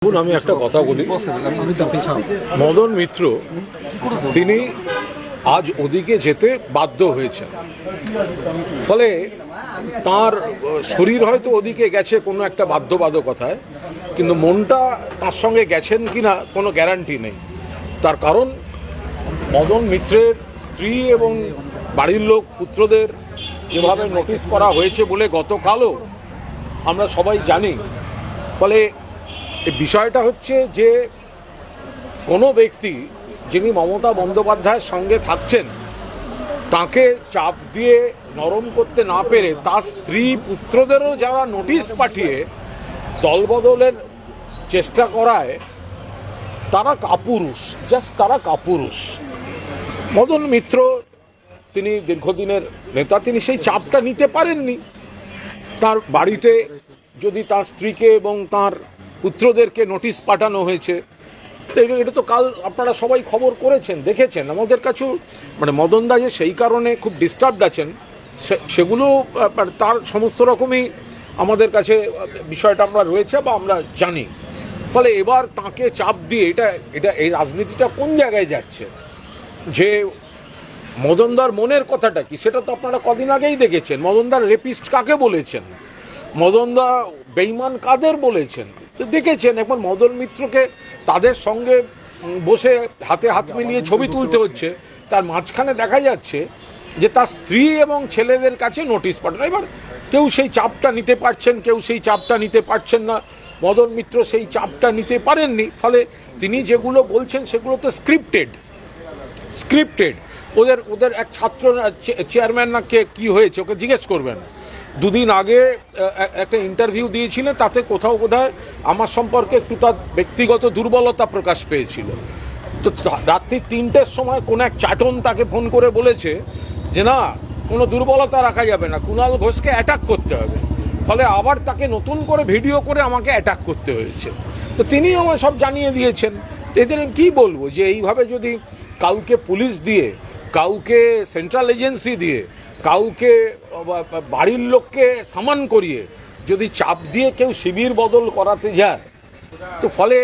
আমি একটা কথা বলি, মদন মিত্র তিনি আজ ওদিকে যেতে বাধ্য হয়েছেন। ফলে তার শরীর হয়তো ওদিকে গেছে কোনো একটা বাধ্যবাধকতায়, কিন্তু মনটা তার সঙ্গে গেছেন কিনা কোনো গ্যারান্টি নেই। তার কারণ মদন মিত্রের স্ত্রী এবং বাড়ির লোক পুত্রদের যেভাবে নোটিশ করা হয়েছে বলে গতকালও আমরা সবাই জানি। ফলে এই বিষয়টা হচ্ছে যে কোনো ব্যক্তি যিনি মমতা বন্দ্যোপাধ্যায়ের সঙ্গে থাকছেন তাকে চাপ দিয়ে নরম করতে না পেরে তার স্ত্রী পুত্রদেরও যারা নোটিশ পাঠিয়ে দলবদলের চেষ্টা করায় তারা কাপুরুষ, জাস্ট তারা কাপুরুষ। মদন মিত্র তিনি দীর্ঘদিনের নেতা, তিনি সেই চাপটা নিতে পারেননি। তার বাড়িতে যদি তার স্ত্রীকে এবং তার পুত্রদেরকে নোটিশ পাঠানো হয়েছে, এটা তো কাল আপনারা সবাই খবর করেছেন, দেখেছেন। আমাদের কাছেও মানে মদনদা যে সেই কারণে খুব ডিস্টার্বড আছেন সেগুলো তার সমস্ত রকমই আমাদের কাছে বিষয়টা আমরা রয়েছে বা আমরা জানি। ফলে এবার তাকে চাপ দিয়ে এটা এই রাজনীতিটা কোন জায়গায় যাচ্ছে, যে মদনদার মনের কথাটা কি সেটা তো আপনারা কদিন আগেই দেখেছেন। মদনদার রেপিস্ট কাকে বলেছেন, মদনদা বেঈমান কাদের বলেছেন তো দেখেছেন। এখন মদন মিত্রকে তাদের সঙ্গে বসে হাতে হাত মিলিয়ে ছবি তুলতে হচ্ছে, তার মাঝখানে দেখা যাচ্ছে যে তার স্ত্রী এবং ছেলেদের কাছে নোটিশ পাঠানো। এবার কেউ সেই চাপটা নিতে পারছেন, কেউ সেই চাপটা নিতে পারছেন না। মদন মিত্র সেই চাপটা নিতে পারেননি। ফলে তিনি যেগুলো বলছেন সেগুলো তো স্ক্রিপ্টেড। ওদের এক ছাত্র চেয়ারম্যান না কে কী হয়েছে ওকে জিজ্ঞেস করবেন। দুদিন আগে একটা ইন্টারভিউ দিয়েছিলেন, তাতে কোথাও বোধহয় আমার সম্পর্কে একটু তার ব্যক্তিগত দুর্বলতা প্রকাশ পেয়েছিল। তো রাত্রি 3টের সময় কোন এক চাটন তাকে ফোন করে বলেছে যে না, কোনো দুর্বলতা রাখা যাবে না, কুণাল ঘোষকে অ্যাটাক করতে হবে। ফলে আবার তাকে নতুন করে ভিডিও করে আমাকে অ্যাটাক করতে হয়েছে। তো তিনি আমায় সব জানিয়ে দিয়েছেন। এদের কি বলবো, যে এইভাবে যদি কাউকে পুলিশ দিয়ে, কাউকে সেন্ট্রাল এজেন্সি দিয়ে, কাউকে বাড়ির লোককে সামান করিয়ে যদি চাপ দিয়ে কেউ শিবির বদল করাতে যায়, তো ফলে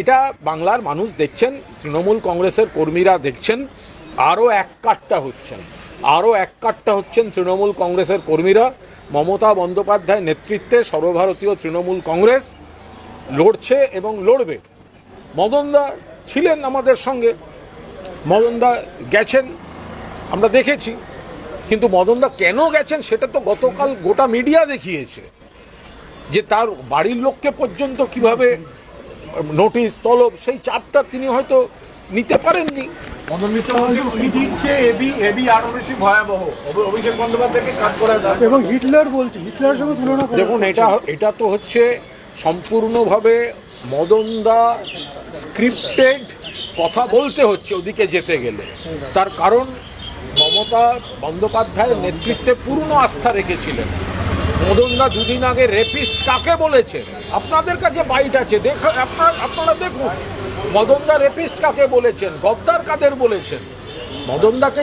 এটা বাংলার মানুষ দেখছেন, তৃণমূল কংগ্রেসের কর্মীরা দেখছেন, আরও এক কাট্টা হচ্ছেন তৃণমূল কংগ্রেসের কর্মীরা। মমতা বন্দ্যোপাধ্যায় নেতৃত্বে সর্বভারতীয় তৃণমূল কংগ্রেস লড়ছে এবং লড়বে। মদনদা ছিলেন আমাদের সঙ্গে, মদনদা গেছেন, আমরা দেখেছি। কিন্তু মদনদা কেন গেছেন সেটা তো গতকাল গোটা মিডিয়া দেখিয়েছে, যে তার বাড়ির লোককে পর্যন্ত কিভাবে নোটিশ তলব, সেই চাপটা তিনি হয়তো নিতে পারেননি। মদন মিত্র দিচ্ছে এবি আরো বেশি ভয়াবহ, অভিষেক বন্দ্যোপাধ্যায়কে কাজ করা এবং হিটলার বলছে, হিটলারের সঙ্গে তুলনা। দেখুন, এটা তো হচ্ছে সম্পূর্ণভাবে মদনদা স্ক্রিপ্টেড কথা বলতে হচ্ছে ওদিকে যেতে গেলে। তার কারণ মমতা বন্দ্যোপাধ্যায়ের নেতৃত্বে পূর্ণ আস্থা রেখেছিলেন। মদনদা দুদিন আগে রেপিস্ট কাকে বলেছেন, আপনাদের কাছে বাইট আছে, আপনারা দেখুন। মদনদা রেপিস্ট কাকে বলেছেন, গদ্দার কাদের বলেছেন। মদনদাকে